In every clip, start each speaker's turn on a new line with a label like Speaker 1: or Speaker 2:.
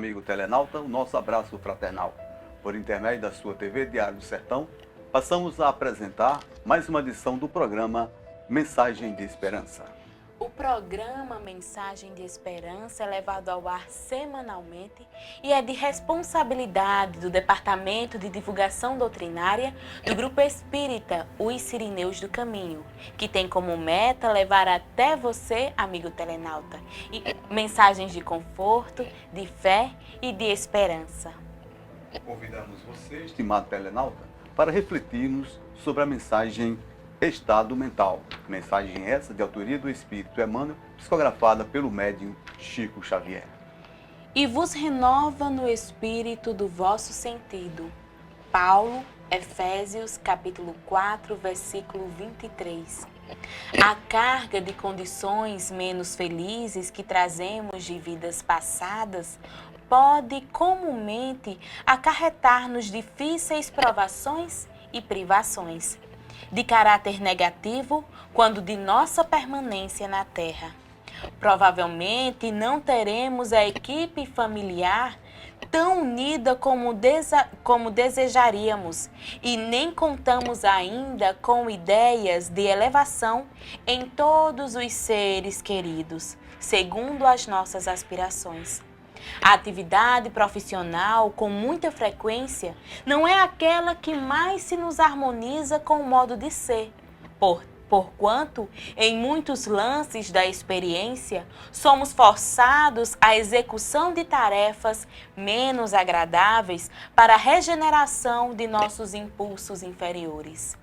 Speaker 1: Amigo telenauta, o nosso abraço fraternal. Por intermédio da sua TV Diário do Sertão, passamos a apresentar mais uma edição do programa Mensagem de Esperança.
Speaker 2: O programa Mensagem de Esperança é levado ao ar semanalmente e é de responsabilidade do Departamento de Divulgação Doutrinária do Grupo Espírita Os Sirineus do Caminho, que tem como meta levar até você, amigo telenauta, mensagens de conforto, de fé e de esperança.
Speaker 1: Convidamos você, estimado telenauta, para refletirmos sobre a mensagem Estado Mental. Mensagem essa de autoria do Espírito Emmanuel, psicografada pelo médium Chico Xavier.
Speaker 2: E vos renova no espírito do vosso sentido. Paulo, Efésios, capítulo 4, versículo 23. A carga de condições menos felizes que trazemos de vidas passadas pode comumente acarretar-nos difíceis provações e privações, de caráter negativo quando de nossa permanência na Terra. Provavelmente não teremos a equipe familiar tão unida como desejaríamos e nem contamos ainda com ideias de elevação em todos os seres queridos, segundo as nossas aspirações. A atividade profissional, com muita frequência, não é aquela que mais se nos harmoniza com o modo de ser, porquanto, em muitos lances da experiência, somos forçados à execução de tarefas menos agradáveis para a regeneração de nossos impulsos inferiores.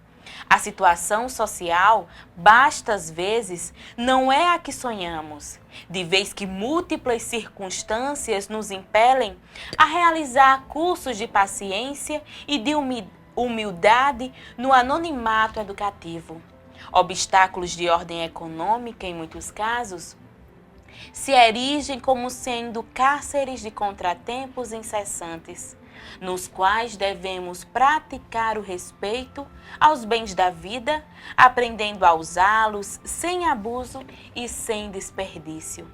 Speaker 2: A situação social, bastas vezes, não é a que sonhamos, de vez que múltiplas circunstâncias nos impelem a realizar cursos de paciência e de humildade no anonimato educativo. Obstáculos de ordem econômica, em muitos casos, se erigem como sendo cárceres de contratempos incessantes, nos quais devemos praticar o respeito aos bens da vida, aprendendo a usá-los sem abuso e sem desperdício.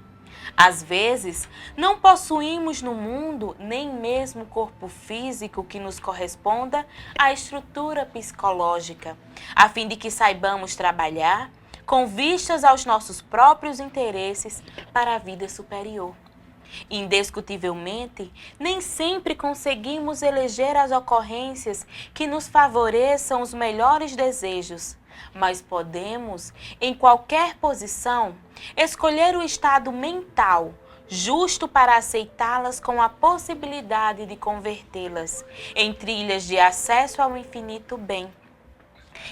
Speaker 2: Às vezes, não possuímos no mundo nem mesmo o corpo físico que nos corresponda à estrutura psicológica, a fim de que saibamos trabalhar com vistas aos nossos próprios interesses para a vida superior. Indiscutivelmente, nem sempre conseguimos eleger as ocorrências que nos favoreçam os melhores desejos, mas podemos, em qualquer posição, escolher o estado mental justo para aceitá-las com a possibilidade de convertê-las em trilhas de acesso ao infinito bem.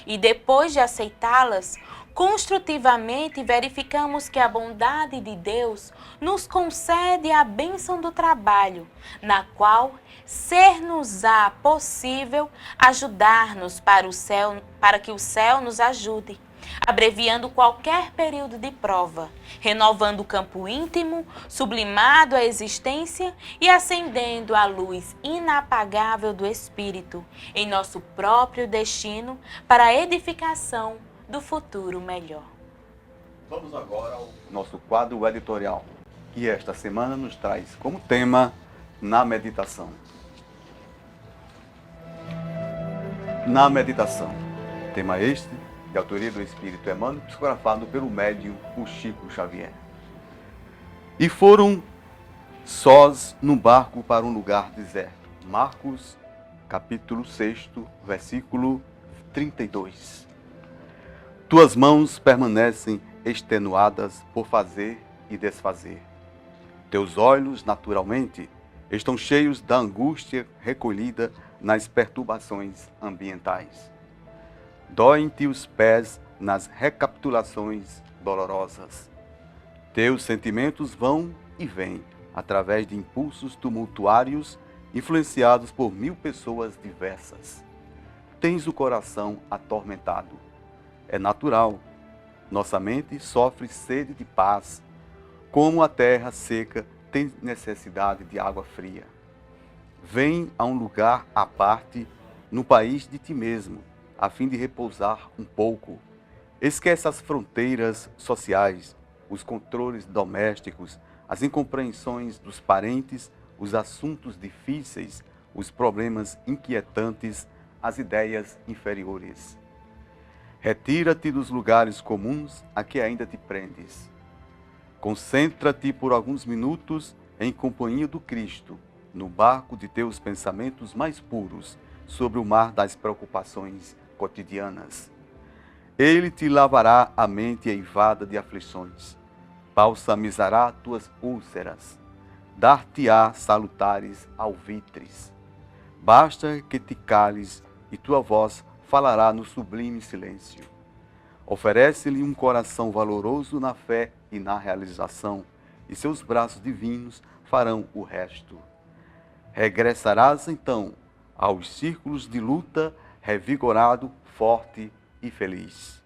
Speaker 2: E depois de aceitá-las, construtivamente verificamos que a bondade de Deus nos concede a bênção do trabalho, na qual ser-nos-á possível ajudar-nos para que o céu nos ajude, abreviando qualquer período de prova, renovando o campo íntimo, sublimado a existência e acendendo a luz inapagável do Espírito em nosso próprio destino para a edificação do futuro melhor.
Speaker 1: Vamos agora ao nosso quadro editorial, que esta semana nos traz como tema Na Meditação. Na Meditação. Tema este, de autoria do Espírito Emmanuel, psicografado pelo médium Chico Xavier. E foram sós num barco para um lugar deserto. Marcos, capítulo 6, versículo 32. Tuas mãos permanecem extenuadas por fazer e desfazer. Teus olhos, naturalmente, estão cheios da angústia recolhida nas perturbações ambientais. Doem-te os pés nas recapitulações dolorosas. Teus sentimentos vão e vêm através de impulsos tumultuários influenciados por 1000 pessoas diversas. Tens o coração atormentado. É natural. Nossa mente sofre sede de paz, como a terra seca tem necessidade de água fria. Vem a um lugar à parte, no país de ti mesmo, a fim de repousar um pouco. Esquece as fronteiras sociais, os controles domésticos, as incompreensões dos parentes os assuntos difíceis, os problemas inquietantes, as ideias inferiores. Retira-te dos lugares comuns a que ainda te prendes. Concentra-te por alguns minutos em companhia do Cristo, no barco de teus pensamentos mais puros, sobre o mar das preocupações cotidianas. Ele te lavará a mente eivada de aflições, balsamizará tuas úlceras, dar-te-á salutares alvitres. Basta que te cales e tua voz falará no sublime silêncio. Oferece-lhe um coração valoroso na fé e na realização, e seus braços divinos farão o resto. Regressarás então aos círculos de luta, revigorado, forte e feliz.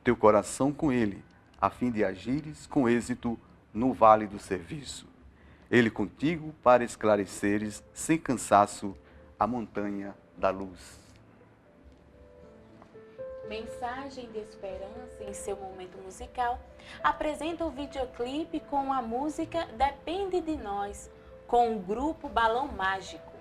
Speaker 1: Teu coração com ele, a fim de agires com êxito no vale do serviço. Ele contigo para esclareceres sem cansaço a montanha da luz.
Speaker 2: Mensagem de Esperança, em seu momento musical, apresenta o videoclipe com a música Depende de Nós, com o grupo Balão Mágico.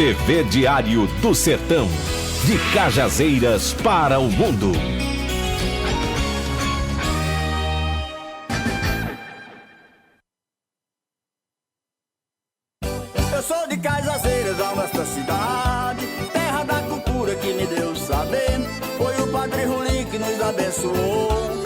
Speaker 3: TV Diário do Sertão. De Cajazeiras para o mundo.
Speaker 4: Eu sou de Cajazeiras, a nossa cidade, terra da cultura que me deu saber. Foi o Padre Rulim que nos abençoou.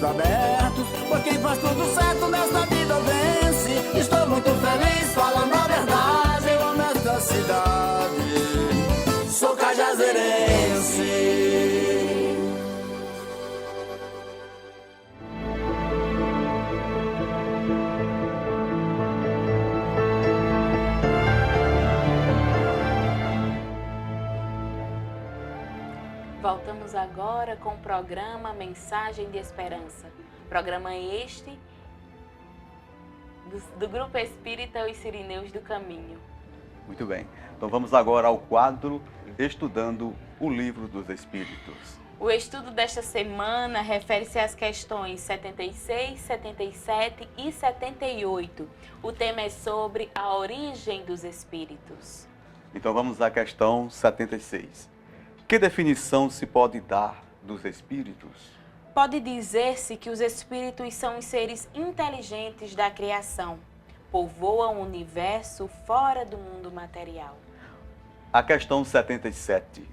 Speaker 4: abertos. Pois quem faz tudo certo nesta vida vence. Estou muito feliz falando a verdade. Eu amo esta cidade, sou cajazeirense.
Speaker 2: Voltamos agora com o programa Mensagem de Esperança. Programa este do Grupo Espírita Os Sirineus do Caminho.
Speaker 1: Muito bem. Então vamos agora ao quadro Estudando o Livro dos Espíritos.
Speaker 2: O estudo desta semana refere-se às questões 76, 77 e 78. O tema é sobre a origem dos espíritos.
Speaker 1: Então vamos à questão 76. Que definição se pode dar dos espíritos?
Speaker 2: Pode dizer-se que os espíritos são os seres inteligentes da criação. Povoam o universo fora do mundo material.
Speaker 1: A questão 77.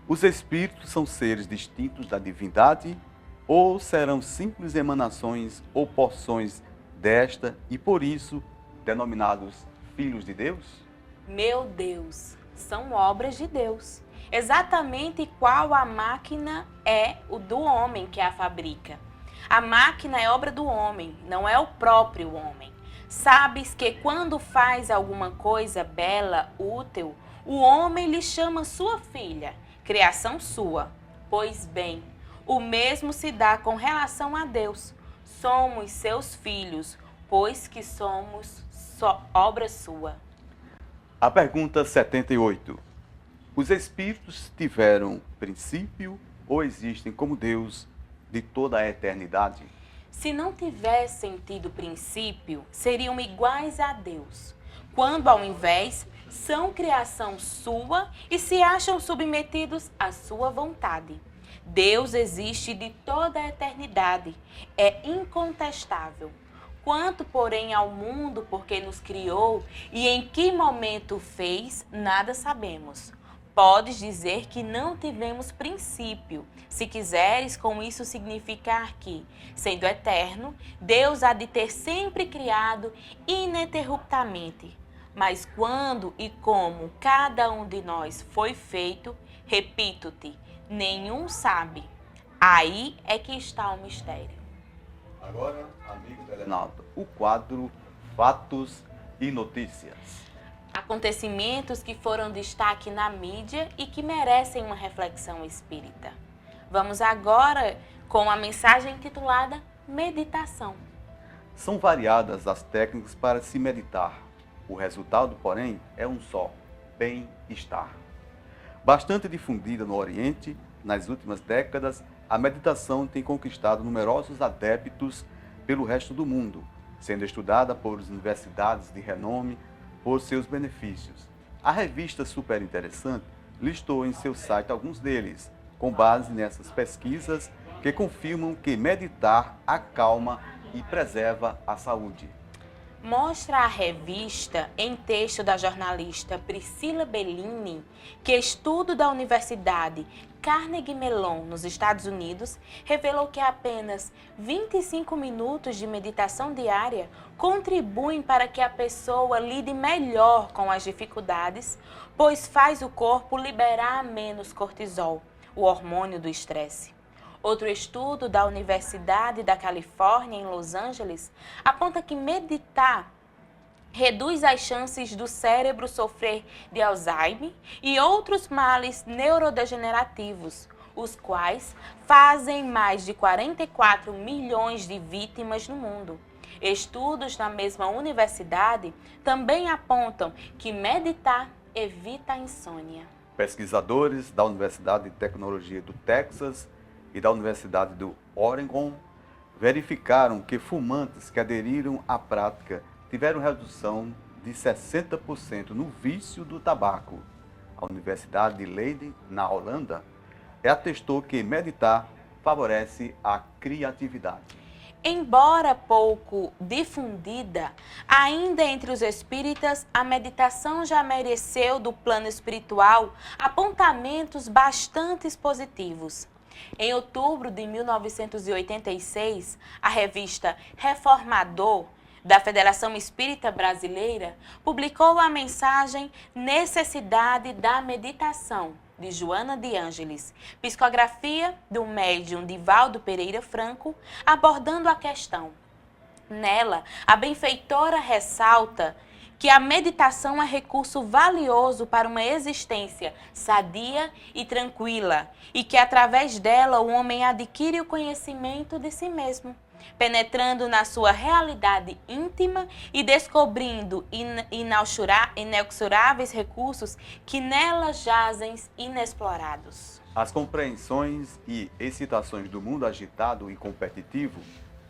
Speaker 1: Os espíritos são seres distintos da divindade ou serão simples emanações ou porções desta e por isso denominados filhos de Deus?
Speaker 2: Meu Deus, são obras de Deus. Exatamente qual a máquina é o do homem que a fabrica. A máquina é obra do homem, não é o próprio homem. Sabes que quando faz alguma coisa bela, útil, o homem lhe chama sua filha, criação sua. Pois bem, o mesmo se dá com relação a Deus. Somos seus filhos, pois que somos só obra sua.
Speaker 1: A pergunta 78. Os espíritos tiveram princípio ou existem como Deus de toda a eternidade?
Speaker 2: Se não tivessem tido princípio, seriam iguais a Deus, quando ao invés são criação sua e se acham submetidos à sua vontade. Deus existe de toda a eternidade, é incontestável. Quanto, porém, ao mundo porque nos criou e em que momento fez, nada sabemos. Podes dizer que não tivemos princípio, se quiseres com isso significar que, sendo eterno, Deus há de ter sempre criado ininterruptamente. Mas quando e como cada um de nós foi feito, repito-te, nenhum sabe. Aí é que está o mistério.
Speaker 1: Agora, amigo Telenaldo, o quadro Fatos e Notícias.
Speaker 2: Acontecimentos que foram destaque na mídia e que merecem uma reflexão espírita. Vamos agora com a mensagem intitulada Meditação.
Speaker 1: São variadas as técnicas para se meditar. O resultado, porém, é um só: bem-estar. Bastante difundida no Oriente, nas últimas décadas, a meditação tem conquistado numerosos adeptos pelo resto do mundo, sendo estudada por universidades de renome por seus benefícios. A revista Super Interessante listou em seu site alguns deles, com base nessas pesquisas que confirmam que meditar acalma e preserva a saúde.
Speaker 2: Mostra a revista, em texto da jornalista Priscila Bellini, que estudo da Universidade Carnegie Mellon, nos Estados Unidos, revelou que apenas 25 minutos de meditação diária contribuem para que a pessoa lide melhor com as dificuldades, pois faz o corpo liberar menos cortisol, o hormônio do estresse. Outro estudo da Universidade da Califórnia, em Los Angeles, aponta que meditar reduz as chances do cérebro sofrer de Alzheimer e outros males neurodegenerativos, os quais fazem mais de 44 milhões de vítimas no mundo. Estudos na mesma universidade também apontam que meditar evita a insônia.
Speaker 1: Pesquisadores da Universidade de Tecnologia do Texas e da Universidade do Oregon verificaram que fumantes que aderiram à prática tiveram redução de 60% no vício do tabaco. A Universidade de Leiden, na Holanda, atestou que meditar favorece a criatividade.
Speaker 2: Embora pouco difundida, ainda entre os espíritas, a meditação já mereceu do plano espiritual apontamentos bastante positivos. Em outubro de 1986, a revista Reformador, da Federação Espírita Brasileira, publicou a mensagem Necessidade da Meditação, de Joana de Ângeles, psicografia do médium Divaldo Pereira Franco, abordando a questão. Nela, a benfeitora ressalta que a meditação é recurso valioso para uma existência sadia e tranquila, e que através dela o homem adquire o conhecimento de si mesmo, penetrando na sua realidade íntima e descobrindo inexoráveis recursos que nela jazem inexplorados.
Speaker 1: As compreensões e excitações do mundo agitado e competitivo,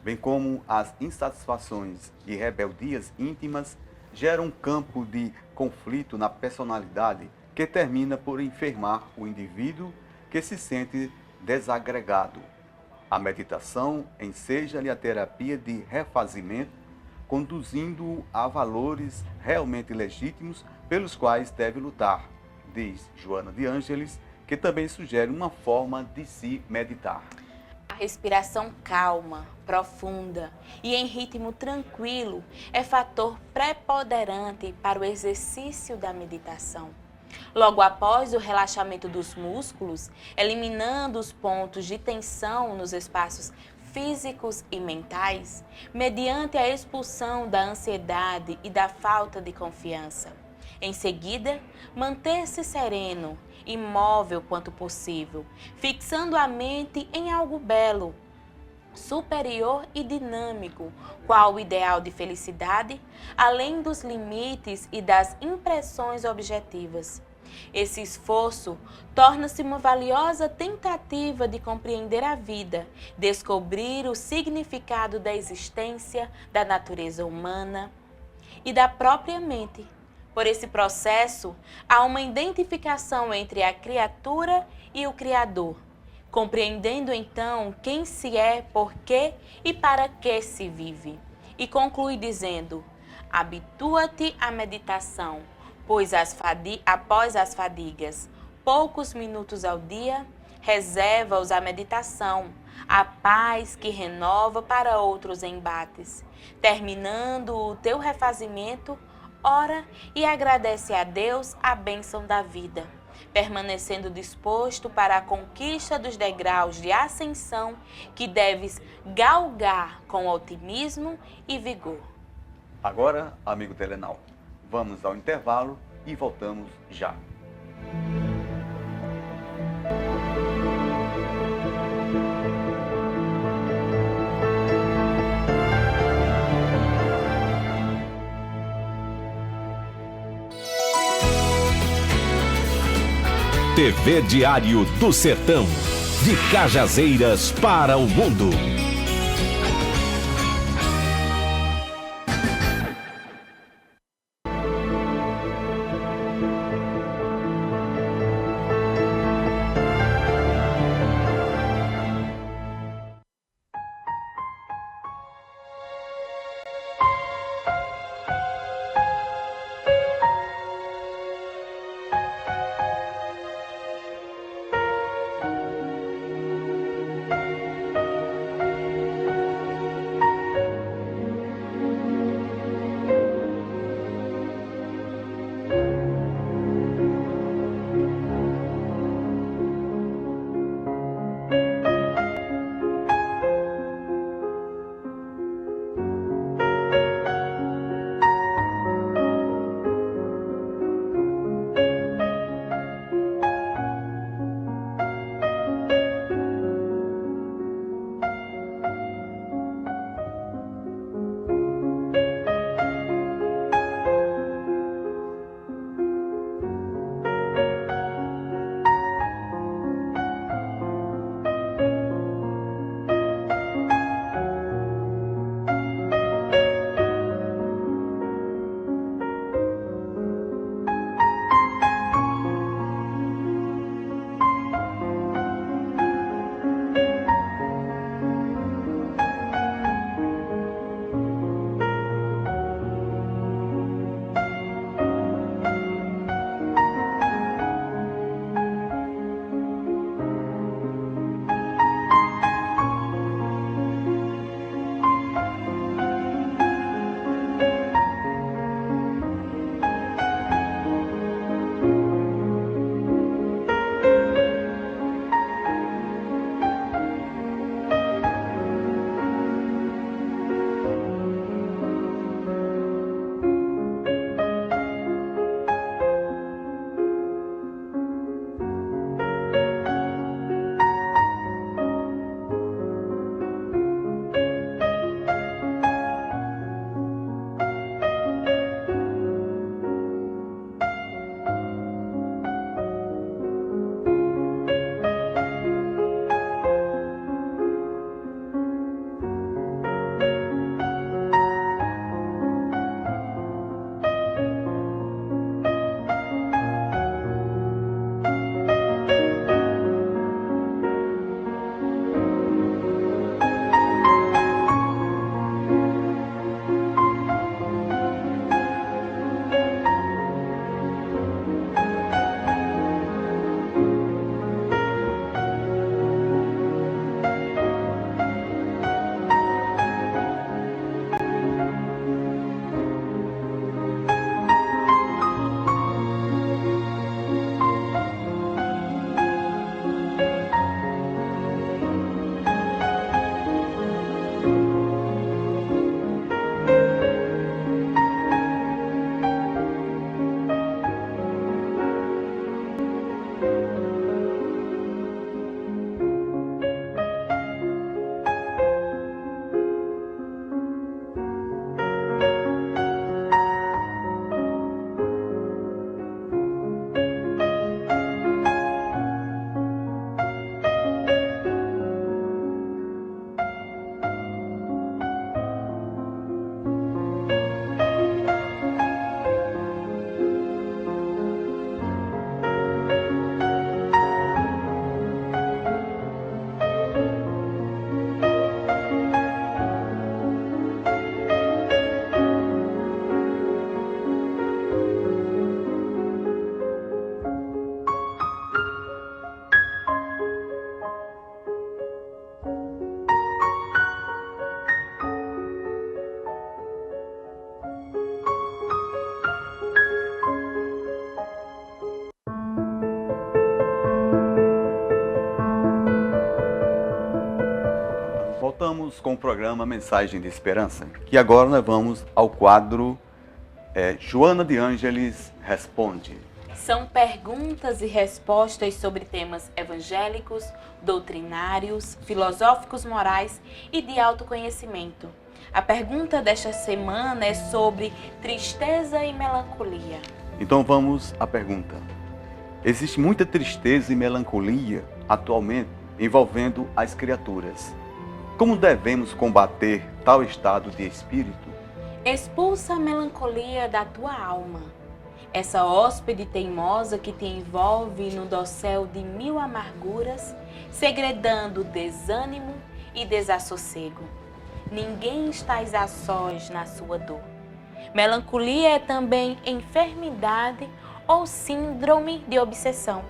Speaker 1: bem como as insatisfações e rebeldias íntimas, geram um campo de conflito na personalidade que termina por enfermar o indivíduo que se sente desagregado. A meditação enseja-lhe a terapia de refazimento, conduzindo-o a valores realmente legítimos pelos quais deve lutar, diz Joana de Ângeles, que também sugere uma forma de se meditar.
Speaker 2: A respiração calma, profunda e em ritmo tranquilo é fator preponderante para o exercício da meditação. Logo após o relaxamento dos músculos, eliminando os pontos de tensão nos espaços físicos e mentais, mediante a expulsão da ansiedade e da falta de confiança. Em seguida, manter-se sereno, imóvel quanto possível, fixando a mente em algo belo, superior e dinâmico, qual o ideal de felicidade, além dos limites e das impressões objetivas. Esse esforço torna-se uma valiosa tentativa de compreender a vida, descobrir o significado da existência, da natureza humana e da própria mente. Por esse processo, há uma identificação entre a criatura e o Criador, compreendendo então quem se é, por quê e para que se vive. E conclui dizendo: habitua-te à meditação, pois após as fadigas, poucos minutos ao dia, reserva-os à meditação, a paz que renova para outros embates. Terminando o teu refazimento, ora e agradece a Deus a bênção da vida, permanecendo disposto para a conquista dos degraus de ascensão que deves galgar com otimismo e vigor.
Speaker 1: Agora, amigo Telenal, vamos ao intervalo e voltamos já.
Speaker 3: TV Diário do Sertão. De Cajazeiras para o mundo.
Speaker 1: Continuamos com o programa Mensagem de Esperança, que agora nós vamos ao quadro Joana de Ângeles Responde.
Speaker 2: São perguntas e respostas sobre temas evangélicos, doutrinários, filosóficos, morais e de autoconhecimento. A pergunta desta semana é sobre tristeza e melancolia.
Speaker 1: Então vamos à pergunta. Existe muita tristeza e melancolia atualmente envolvendo as criaturas. Como devemos combater tal estado de espírito?
Speaker 2: Expulsa a melancolia da tua alma. Essa hóspede teimosa que te envolve no dossel de mil amarguras, segredando desânimo e desassossego. Ninguém estás a sós na sua dor. Melancolia é também enfermidade ou síndrome de obsessão.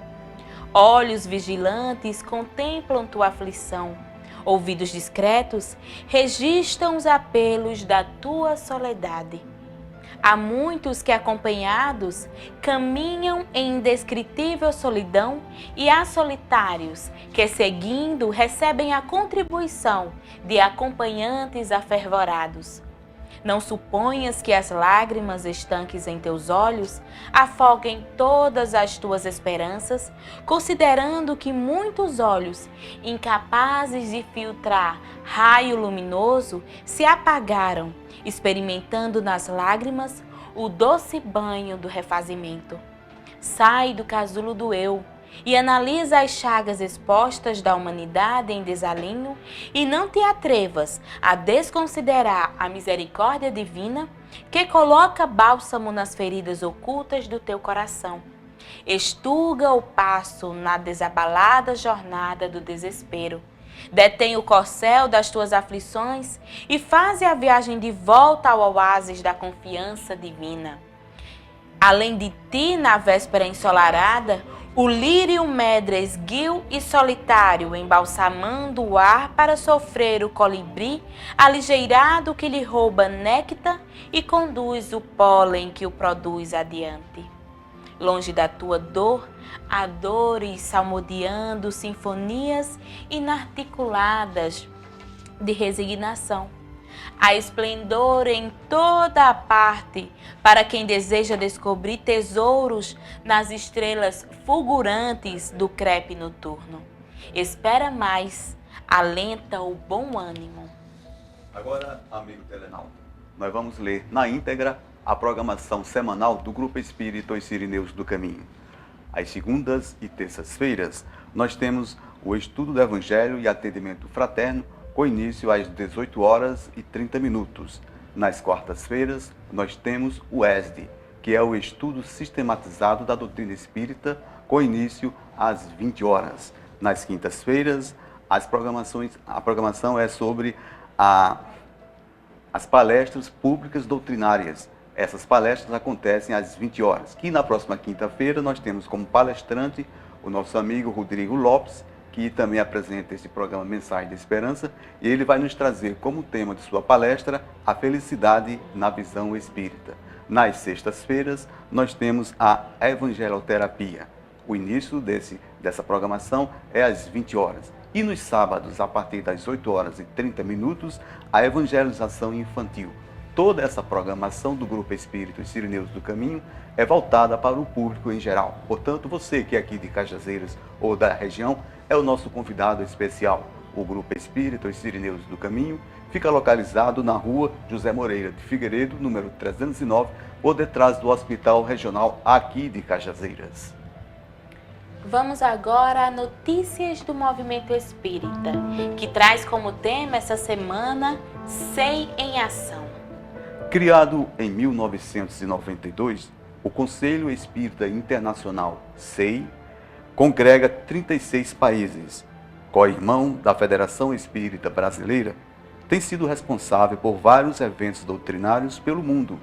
Speaker 2: Olhos vigilantes contemplam tua aflição. Ouvidos discretos registram os apelos da tua soledade. Há muitos que, acompanhados, caminham em indescritível solidão, e há solitários que, seguindo, recebem a contribuição de acompanhantes afervorados. Não suponhas que as lágrimas estanques em teus olhos afoguem todas as tuas esperanças, considerando que muitos olhos, incapazes de filtrar raio luminoso, se apagaram, experimentando nas lágrimas o doce banho do refazimento. Sai do casulo do eu e analisa as chagas expostas da humanidade em desalinho, e não te atrevas a desconsiderar a misericórdia divina que coloca bálsamo nas feridas ocultas do teu coração. Estuga o passo na desabalada jornada do desespero. Detém o corcel das tuas aflições e faze a viagem de volta ao oásis da confiança divina. Além de ti, na véspera ensolarada, o lírio medra esguio e solitário, embalsamando o ar para sofrer o colibri, aligeirado que lhe rouba néctar e conduz o pólen que o produz adiante. Longe da tua dor, há dores salmodiando sinfonias inarticuladas de resignação. Há esplendor em toda a parte para quem deseja descobrir tesouros nas estrelas fulgurantes do crepe noturno. Espera mais, alenta o bom ânimo.
Speaker 1: Agora, amigo telenauta, nós vamos ler na íntegra a programação semanal do Grupo Espírita Os Sirineus do Caminho. Às segundas e terças-feiras, nós temos o estudo do Evangelho e atendimento fraterno, com início às 18h30. Nas quartas-feiras, nós temos o ESD, que é o estudo sistematizado da doutrina espírita, com início às 20h. Nas quintas-feiras, a programação é sobre as palestras públicas doutrinárias. Essas palestras acontecem às 20h. E na próxima quinta-feira, nós temos como palestrante o nosso amigo Rodrigo Lopes, que também apresenta esse programa Mensagem de Esperança, e ele vai nos trazer como tema de sua palestra a felicidade na visão espírita. Nas sextas-feiras, nós temos a evangeloterapia. O início dessa programação é às 20h. E nos sábados, a partir das 8h30, a evangelização infantil. Toda essa programação do Grupo Espírita Os Sirineus do Caminho é voltada para o público em geral. Portanto, você que é aqui de Cajazeiras ou da região é o nosso convidado especial. O Grupo Espírita Os Sirineus do Caminho fica localizado na rua José Moreira de Figueiredo, número 309, por detrás do Hospital Regional aqui de Cajazeiras.
Speaker 2: Vamos agora a Notícias do Movimento Espírita, que traz como tema essa semana SEI em Ação.
Speaker 1: Criado em 1992, o Conselho Espírita Internacional, SEI, congrega 36 países. Co-irmão da Federação Espírita Brasileira, tem sido responsável por vários eventos doutrinários pelo mundo.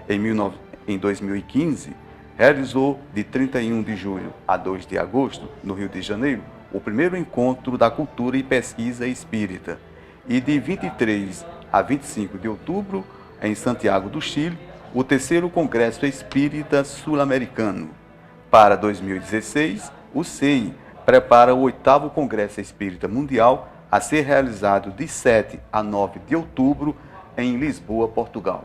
Speaker 1: Em 2015, realizou de 31 de julho a 2 de agosto, no Rio de Janeiro, o primeiro encontro da cultura e pesquisa espírita. E de 23 a 25 de outubro, em Santiago do Chile, o terceiro Congresso Espírita Sul-Americano. Para 2016, o SEI prepara o 8º Congresso Espírita Mundial a ser realizado de 7 a 9 de outubro em Lisboa, Portugal.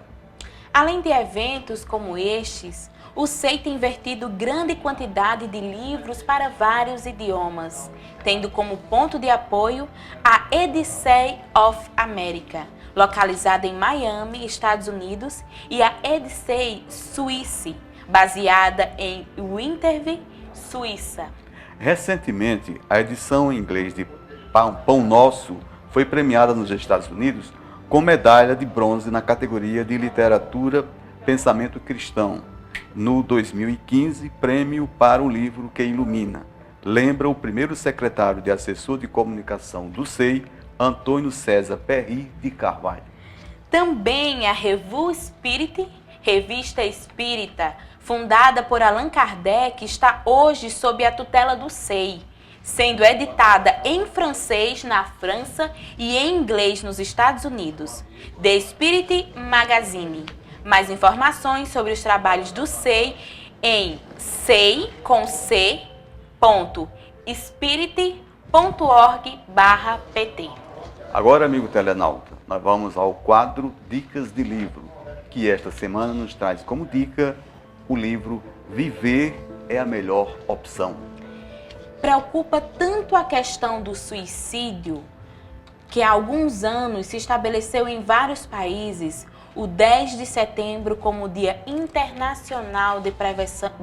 Speaker 2: Além de eventos como estes, o SEI tem vertido grande quantidade de livros para vários idiomas, tendo como ponto de apoio a Edisei of America, localizada em Miami, Estados Unidos, e a Edisei Suisse, baseada em Winterthur, Suíça.
Speaker 1: Recentemente, a edição em inglês de Pão Nosso foi premiada nos Estados Unidos com medalha de bronze na categoria de Literatura Pensamento Cristão. No 2015, prêmio para o livro que ilumina. Lembra o primeiro secretário de assessor de comunicação do SEI, Antônio César Perry de Carvalho.
Speaker 2: Também a Revue Spirit, revista espírita, fundada por Allan Kardec, está hoje sob a tutela do SEI, sendo editada em francês na França e em inglês nos Estados Unidos. The Spirit Magazine. Mais informações sobre os trabalhos do SEI em sei.spirit.org/pt.
Speaker 1: Agora, amigo telenauta, nós vamos ao quadro Dicas de Livro, que esta semana nos traz como dica o livro Viver é a Melhor Opção.
Speaker 2: Preocupa tanto a questão do suicídio que há alguns anos se estabeleceu em vários países o 10 de setembro como Dia Internacional de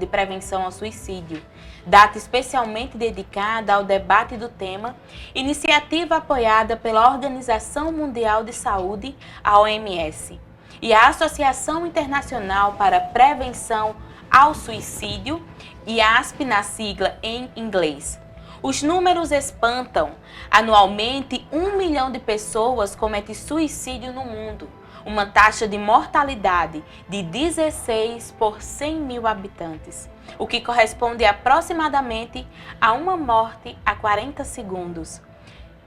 Speaker 2: Prevenção ao Suicídio, data especialmente dedicada ao debate do tema, iniciativa apoiada pela Organização Mundial de Saúde, a OMS, e a Associação Internacional para a Prevenção ao Suicídio, IASP na sigla em inglês. Os números espantam. Anualmente, 1 milhão de pessoas cometem suicídio no mundo, uma taxa de mortalidade de 16 por 100 mil habitantes, o que corresponde aproximadamente a uma morte a 40 segundos.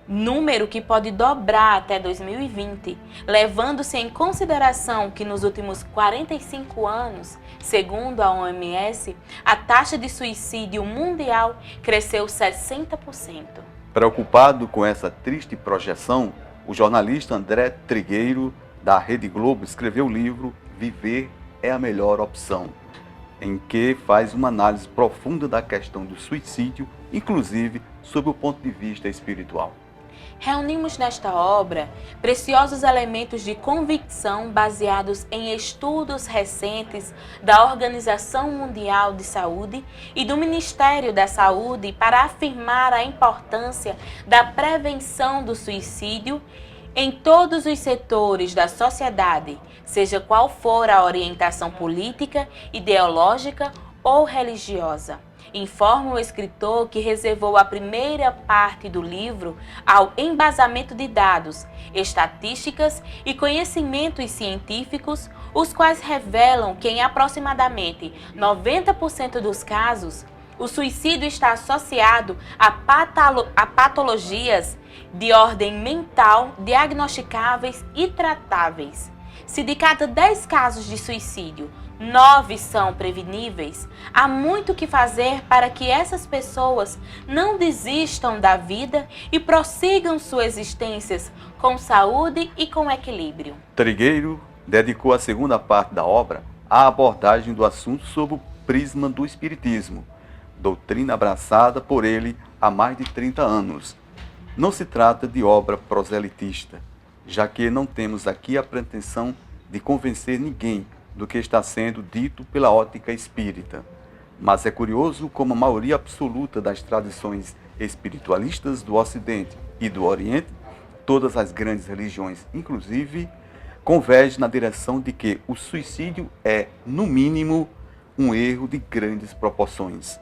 Speaker 2: Número que pode dobrar até 2020, levando-se em consideração que nos últimos 45 anos, segundo a OMS, a taxa de suicídio mundial cresceu 60%.
Speaker 1: Preocupado com essa triste projeção, o jornalista André Trigueiro, da Rede Globo, escreveu o livro Viver é a Melhor Opção, em que faz uma análise profunda da questão do suicídio, inclusive sob o ponto de vista espiritual.
Speaker 2: Reunimos nesta obra preciosos elementos de convicção baseados em estudos recentes da Organização Mundial de Saúde e do Ministério da Saúde para afirmar a importância da prevenção do suicídio em todos os setores da sociedade, seja qual for a orientação política, ideológica ou religiosa. Informa o escritor que reservou a primeira parte do livro ao embasamento de dados, estatísticas e conhecimentos científicos, os quais revelam que em aproximadamente 90% dos casos, o suicídio está associado a patologias de ordem mental diagnosticáveis e tratáveis. Se de cada 10 casos de suicídio, 9 são preveníveis, há muito que fazer para que essas pessoas não desistam da vida e prossigam suas existências com saúde e com equilíbrio.
Speaker 1: Trigueiro dedicou a segunda parte da obra à abordagem do assunto sob o prisma do Espiritismo, doutrina abraçada por ele há mais de 30 anos. Não se trata de obra proselitista, já que não temos aqui a pretensão de convencer ninguém do que está sendo dito pela ótica espírita. Mas é curioso como a maioria absoluta das tradições espiritualistas do Ocidente e do Oriente, todas as grandes religiões inclusive, convergem na direção de que o suicídio é, no mínimo, um erro de grandes proporções.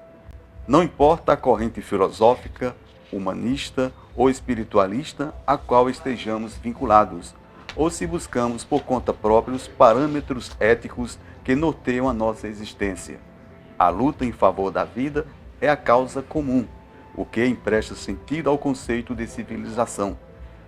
Speaker 1: Não importa a corrente filosófica, humanista ou espiritualista a qual estejamos vinculados, ou se buscamos por conta própria os parâmetros éticos que norteiam a nossa existência. A luta em favor da vida é a causa comum, o que empresta sentido ao conceito de civilização.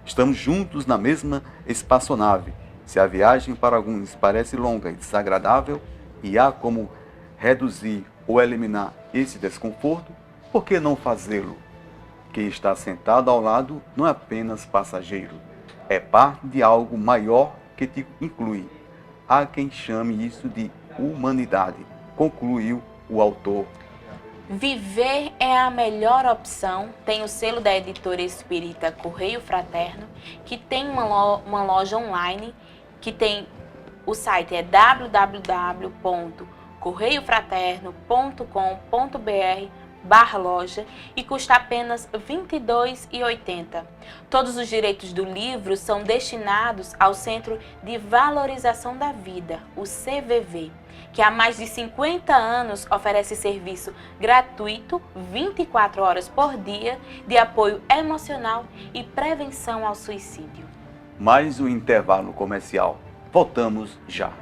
Speaker 1: Estamos juntos na mesma espaçonave. Se a viagem para alguns parece longa e desagradável, e há como reduzir ou eliminar esse desconforto, por que não fazê-lo? que está sentado ao lado não é apenas passageiro, é parte de algo maior que te inclui. Há quem chame isso de humanidade, concluiu o autor.
Speaker 2: Viver é a melhor opção. Tem o selo da editora espírita Correio Fraterno, que tem uma loja online, que tem o site é www.correiofraterno.com.br/loja e custa apenas R$ 22,80. Todos os direitos do livro são destinados ao Centro de Valorização da Vida, o CVV, que há mais de 50 anos oferece serviço gratuito, 24 horas por dia, de apoio emocional e prevenção ao suicídio.
Speaker 1: Mais um intervalo comercial. Voltamos já.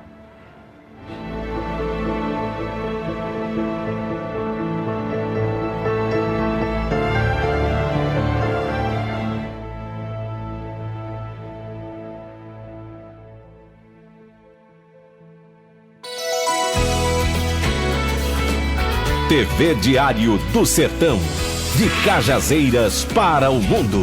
Speaker 3: TV Diário do Sertão. De Cajazeiras para o mundo.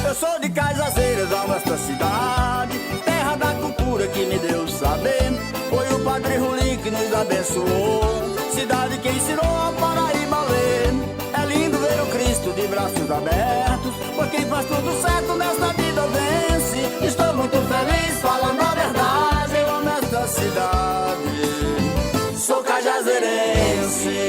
Speaker 4: Eu sou de Cajazeiras, a nossa cidade, terra da cultura que me deu saber. Foi o Padre Rulim que nos abençoou, cidade que ensinou a Paraíba a ler. É lindo ver o Cristo de braços abertos, pois quem faz tudo certo nesta vida vence. Estou muito feliz falando a verdade, eu amo esta cidade, sou cajazeirense.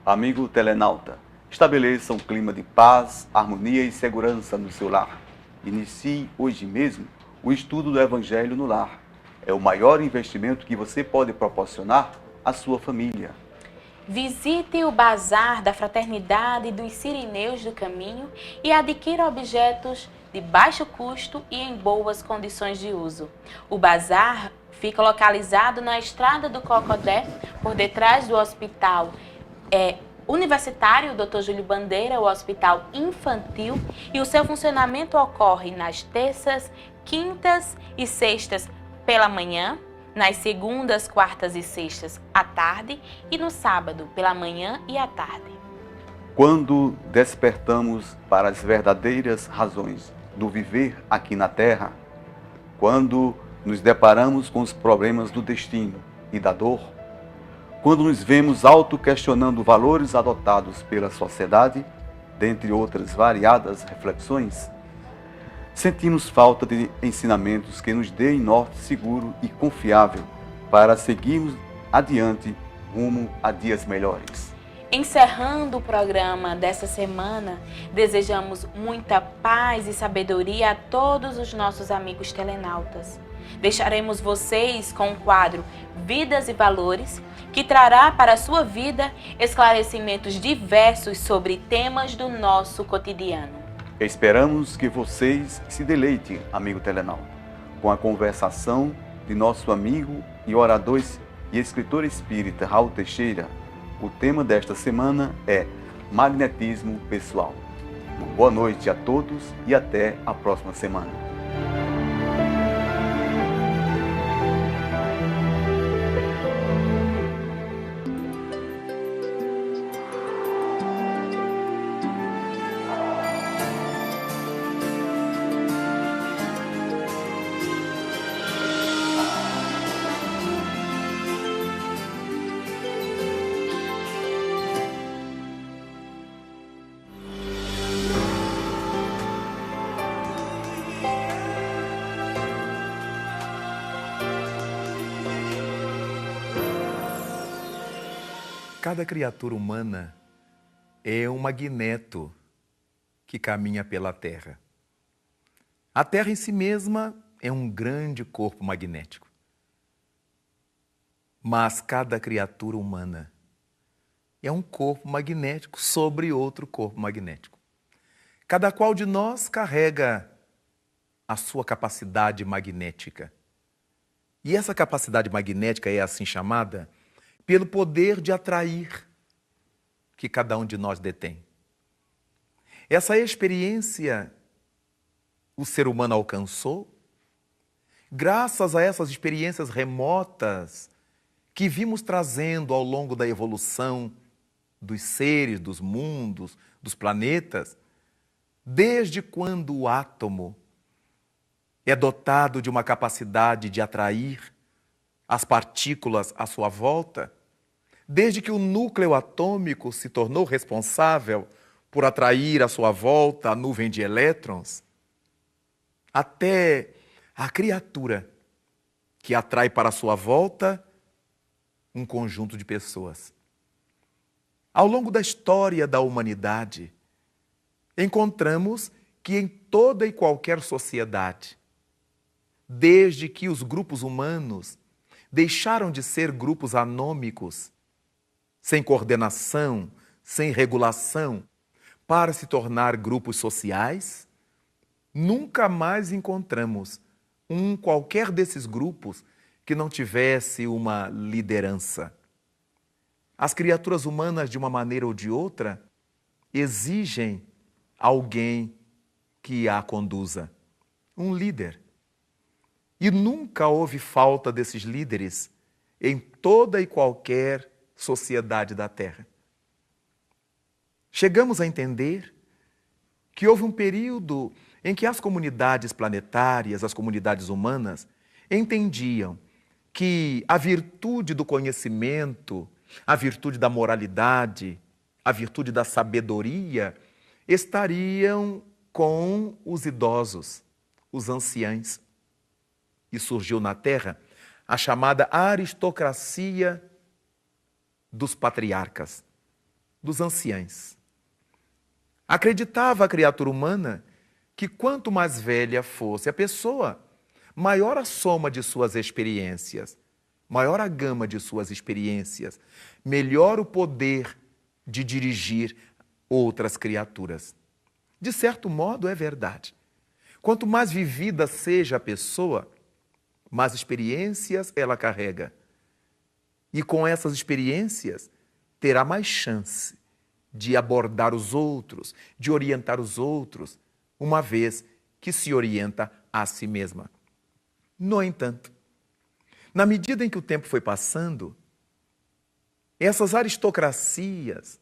Speaker 1: Amigo telenauta, estabeleça um clima de paz, harmonia e segurança no seu lar. Inicie hoje mesmo o estudo do Evangelho no lar. É o maior investimento que você pode proporcionar à sua família.
Speaker 2: Visite o Bazar da Fraternidade dos Sirineus do Caminho e adquira objetos de baixo custo e em boas condições de uso. O bazar fica localizado na Estrada do Cocodé, por detrás do Hospital Universitário Dr. Júlio Bandeira, o Hospital Infantil, e o seu funcionamento ocorre nas terças, quintas e sextas pela manhã, nas segundas, quartas e sextas à tarde e no sábado pela manhã e à tarde.
Speaker 1: Quando despertamos para as verdadeiras razões do viver aqui na Terra, quando nos deparamos com os problemas do destino e da dor, quando nos vemos auto-questionando valores adotados pela sociedade, dentre outras variadas reflexões, sentimos falta de ensinamentos que nos deem norte seguro e confiável para seguirmos adiante rumo a dias melhores.
Speaker 2: Encerrando o programa dessa semana, desejamos muita paz e sabedoria a todos os nossos amigos telenautas. Deixaremos vocês com o quadro Vidas e Valores, que trará para a sua vida esclarecimentos diversos sobre temas do nosso cotidiano.
Speaker 1: Esperamos que vocês se deleitem, amigo telenauta, com a conversação de nosso amigo e orador e escritor espírita Raul Teixeira. O tema desta semana é magnetismo pessoal. Boa noite a todos e até a próxima semana.
Speaker 5: Cada criatura humana é um magneto que caminha pela Terra. A Terra em si mesma é um grande corpo magnético. Mas cada criatura humana é um corpo magnético sobre outro corpo magnético. Cada qual de nós carrega a sua capacidade magnética. E essa capacidade magnética é assim chamada pelo poder de atrair que cada um de nós detém. Essa experiência o ser humano alcançou graças a essas experiências remotas que vimos trazendo ao longo da evolução dos seres, dos mundos, dos planetas, desde quando o átomo é dotado de uma capacidade de atrair as partículas à sua volta, desde que o núcleo atômico se tornou responsável por atrair à sua volta a nuvem de elétrons, até a criatura que atrai para a sua volta um conjunto de pessoas. Ao longo da história da humanidade, encontramos que em toda e qualquer sociedade, desde que os grupos humanos deixaram de ser grupos anômicos, sem coordenação, sem regulação, para se tornar grupos sociais, nunca mais encontramos qualquer desses grupos que não tivesse uma liderança. As criaturas humanas, de uma maneira ou de outra, exigem alguém que a conduza, um líder. E nunca houve falta desses líderes em toda e qualquer sociedade da Terra. Chegamos a entender que houve um período em que as comunidades planetárias, as comunidades humanas, entendiam que a virtude do conhecimento, a virtude da moralidade, a virtude da sabedoria estariam com os idosos, os anciães. E surgiu na Terra a chamada aristocracia dos patriarcas, dos anciães. Acreditava a criatura humana que quanto mais velha fosse a pessoa, maior a soma de suas experiências, maior a gama de suas experiências, melhor o poder de dirigir outras criaturas. De certo modo, é verdade. Quanto mais vivida seja a pessoa, mais experiências ela carrega. E com essas experiências, terá mais chance de abordar os outros, de orientar os outros, uma vez que se orienta a si mesma. No entanto, na medida em que o tempo foi passando, essas aristocracias,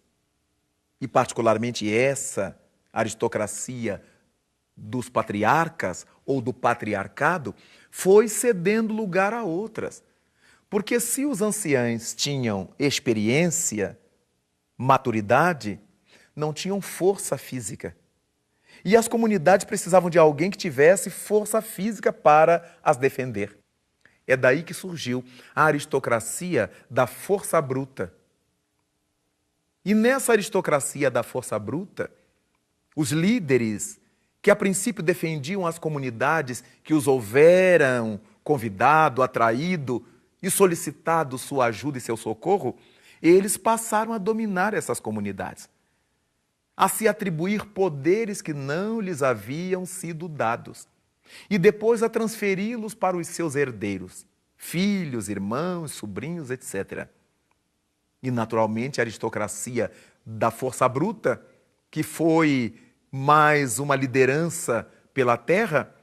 Speaker 5: e particularmente essa aristocracia dos patriarcas ou do patriarcado, foi cedendo lugar a outras. Porque se os anciães tinham experiência, maturidade, não tinham força física. E as comunidades precisavam de alguém que tivesse força física para as defender. É daí que surgiu a aristocracia da força bruta. E nessa aristocracia da força bruta, os líderes que a princípio defendiam as comunidades que os houveram convidado, atraído e solicitado sua ajuda e seu socorro, eles passaram a dominar essas comunidades, a se atribuir poderes que não lhes haviam sido dados e depois a transferi-los para os seus herdeiros, filhos, irmãos, sobrinhos, etc. E, naturalmente, a aristocracia da força bruta, que foi mais uma liderança pela terra,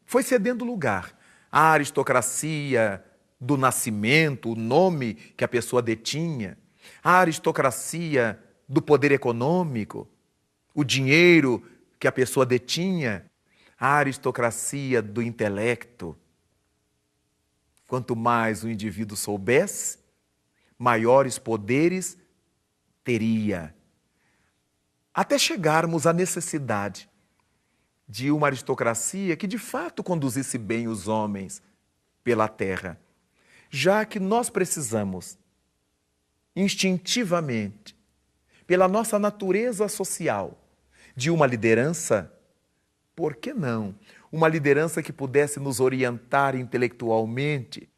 Speaker 5: foi cedendo lugar à aristocracia do nascimento, o nome que a pessoa detinha, a aristocracia do poder econômico, o dinheiro que a pessoa detinha, a aristocracia do intelecto. Quanto mais o indivíduo soubesse, maiores poderes teria. Até chegarmos à necessidade de uma aristocracia que de fato conduzisse bem os homens pela terra, já que nós precisamos, instintivamente, pela nossa natureza social, de uma liderança, por que não? Uma liderança que pudesse nos orientar intelectualmente,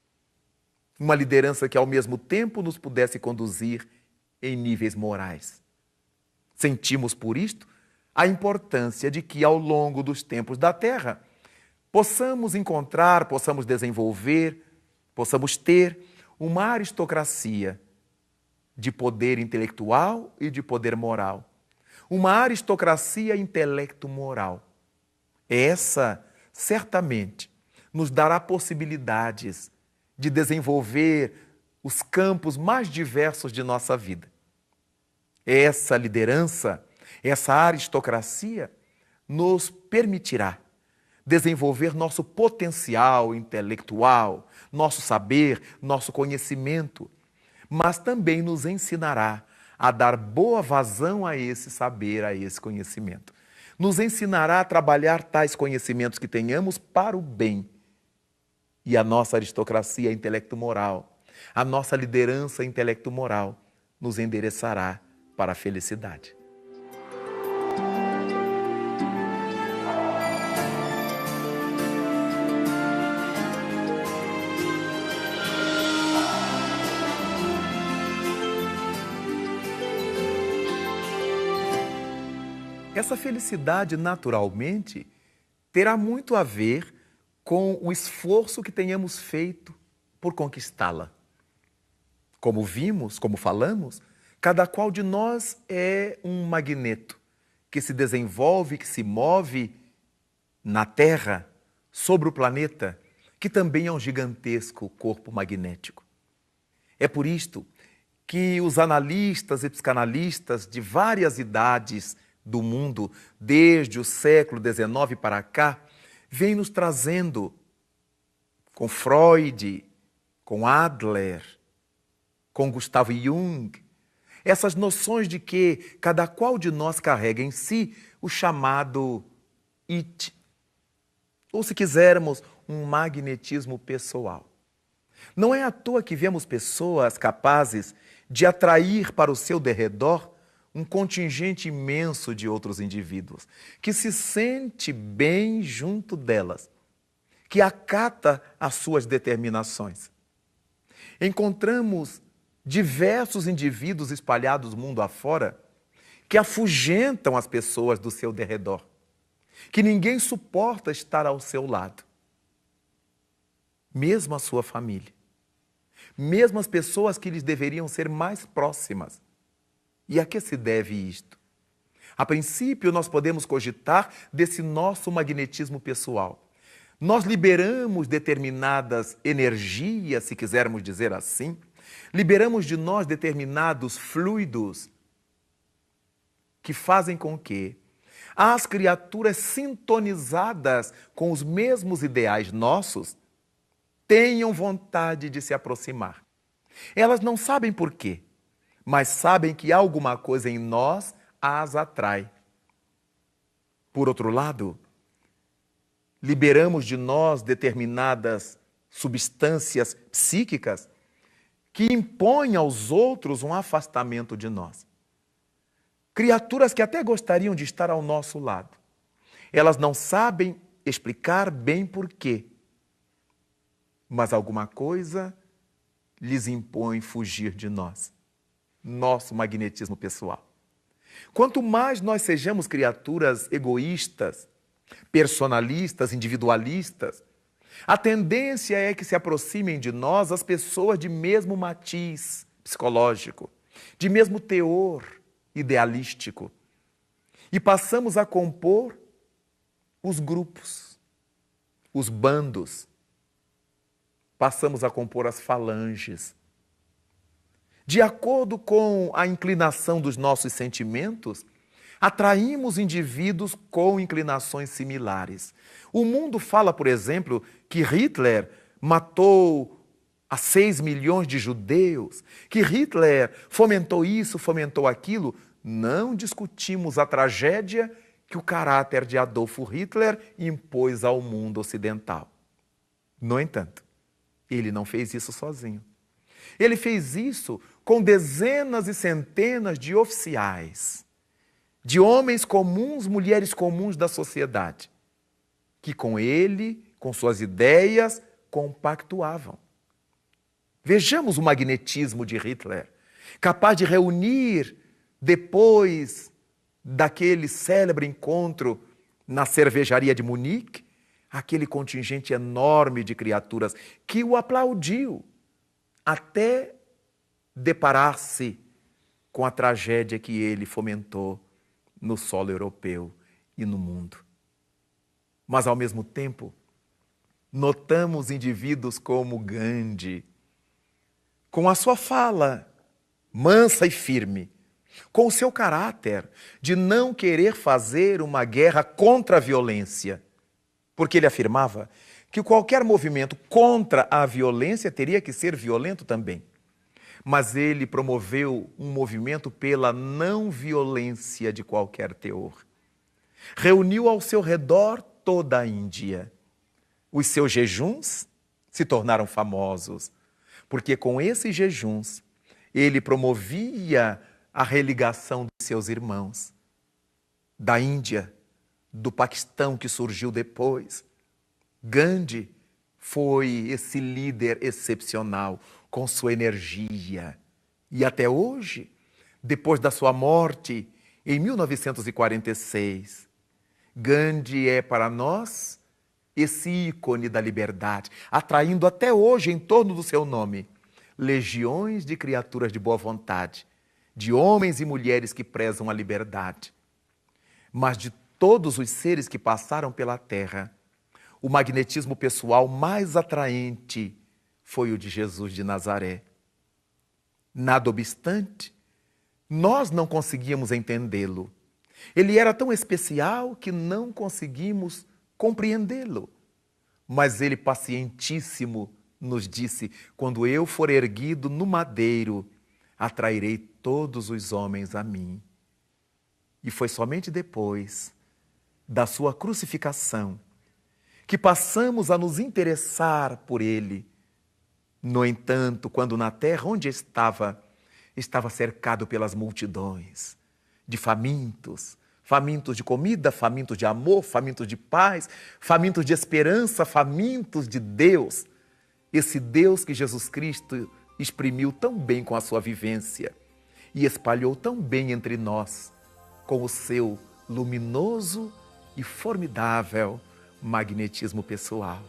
Speaker 5: uma liderança que ao mesmo tempo nos pudesse conduzir em níveis morais. Sentimos por isto a importância de que ao longo dos tempos da Terra possamos encontrar, possamos desenvolver possamos ter uma aristocracia de poder intelectual e de poder moral. Uma aristocracia intelecto-moral. Essa, certamente, nos dará possibilidades de desenvolver os campos mais diversos de nossa vida. Essa liderança, essa aristocracia, nos permitirá desenvolver nosso potencial intelectual, nosso saber, nosso conhecimento, mas também nos ensinará a dar boa vazão a esse saber, a esse conhecimento. Nos ensinará a trabalhar tais conhecimentos que tenhamos para o bem. E a nossa aristocracia intelecto-moral, a nossa liderança intelecto-moral nos endereçará para a felicidade. Essa felicidade, naturalmente, terá muito a ver com o esforço que tenhamos feito por conquistá-la. Como vimos, como falamos, cada qual de nós é um magneto que se desenvolve, que se move na Terra, sobre o planeta, que também é um gigantesco corpo magnético. É por isto que os analistas e psicanalistas de várias idades do mundo, desde o século XIX para cá, vêm nos trazendo, com Freud, com Adler, com Gustavo Jung, essas noções de que cada qual de nós carrega em si o chamado it, ou se quisermos, um magnetismo pessoal. Não é à toa que vemos pessoas capazes de atrair para o seu derredor um contingente imenso de outros indivíduos, que se sente bem junto delas, que acata as suas determinações. Encontramos diversos indivíduos espalhados mundo afora que afugentam as pessoas do seu derredor, que ninguém suporta estar ao seu lado, mesmo a sua família, mesmo as pessoas que lhes deveriam ser mais próximas. E a que se deve isto? A princípio, nós podemos cogitar desse nosso magnetismo pessoal. Nós liberamos determinadas energias, se quisermos dizer assim, liberamos de nós determinados fluidos que fazem com que as criaturas sintonizadas com os mesmos ideais nossos tenham vontade de se aproximar. Elas não sabem por quê, mas sabem que alguma coisa em nós as atrai. Por outro lado, liberamos de nós determinadas substâncias psíquicas que impõem aos outros um afastamento de nós. Criaturas que até gostariam de estar ao nosso lado. Elas não sabem explicar bem por quê, mas alguma coisa lhes impõe fugir de nós. Nosso magnetismo pessoal. Quanto mais nós sejamos criaturas egoístas, personalistas, individualistas, a tendência é que se aproximem de nós as pessoas de mesmo matiz psicológico, de mesmo teor idealístico. E passamos a compor os grupos, os bandos, passamos a compor as falanges. De acordo com a inclinação dos nossos sentimentos, atraímos indivíduos com inclinações similares. O mundo fala, por exemplo, que Hitler matou a 6 milhões de judeus, que Hitler fomentou isso, fomentou aquilo. Não discutimos a tragédia que o caráter de Adolf Hitler impôs ao mundo ocidental. No entanto, ele não fez isso sozinho. Ele fez isso com dezenas e centenas de oficiais, de homens comuns, mulheres comuns da sociedade, que com ele, com suas ideias, compactuavam. Vejamos o magnetismo de Hitler, capaz de reunir, depois daquele célebre encontro na cervejaria de Munique, aquele contingente enorme de criaturas que o aplaudiu até deparar-se com a tragédia que ele fomentou no solo europeu e no mundo. Mas, ao mesmo tempo, notamos indivíduos como Gandhi, com a sua fala mansa e firme, com o seu caráter de não querer fazer uma guerra contra a violência, porque ele afirmava que qualquer movimento contra a violência teria que ser violento também. Mas ele promoveu um movimento pela não violência de qualquer teor. Reuniu ao seu redor toda a Índia. Os seus jejuns se tornaram famosos, porque com esses jejuns ele promovia a religação de seus irmãos da Índia, do Paquistão que surgiu depois. Gandhi foi esse líder excepcional, com sua energia. E até hoje, depois da sua morte, em 1946, Gandhi é para nós esse ícone da liberdade, atraindo até hoje em torno do seu nome legiões de criaturas de boa vontade, de homens e mulheres que prezam a liberdade. Mas de todos os seres que passaram pela Terra, o magnetismo pessoal mais atraente foi o de Jesus de Nazaré. Nada obstante, nós não conseguíamos entendê-lo. Ele era tão especial que não conseguimos compreendê-lo. Mas ele, pacientíssimo, nos disse: quando eu for erguido no madeiro, atrairei todos os homens a mim. E foi somente depois da sua crucificação que passamos a nos interessar por ele. No entanto, quando na terra onde estava cercado pelas multidões, de famintos, famintos de comida, famintos de amor, famintos de paz, famintos de esperança, famintos de Deus. Esse Deus que Jesus Cristo exprimiu tão bem com a sua vivência e espalhou tão bem entre nós com o seu luminoso e formidável magnetismo pessoal.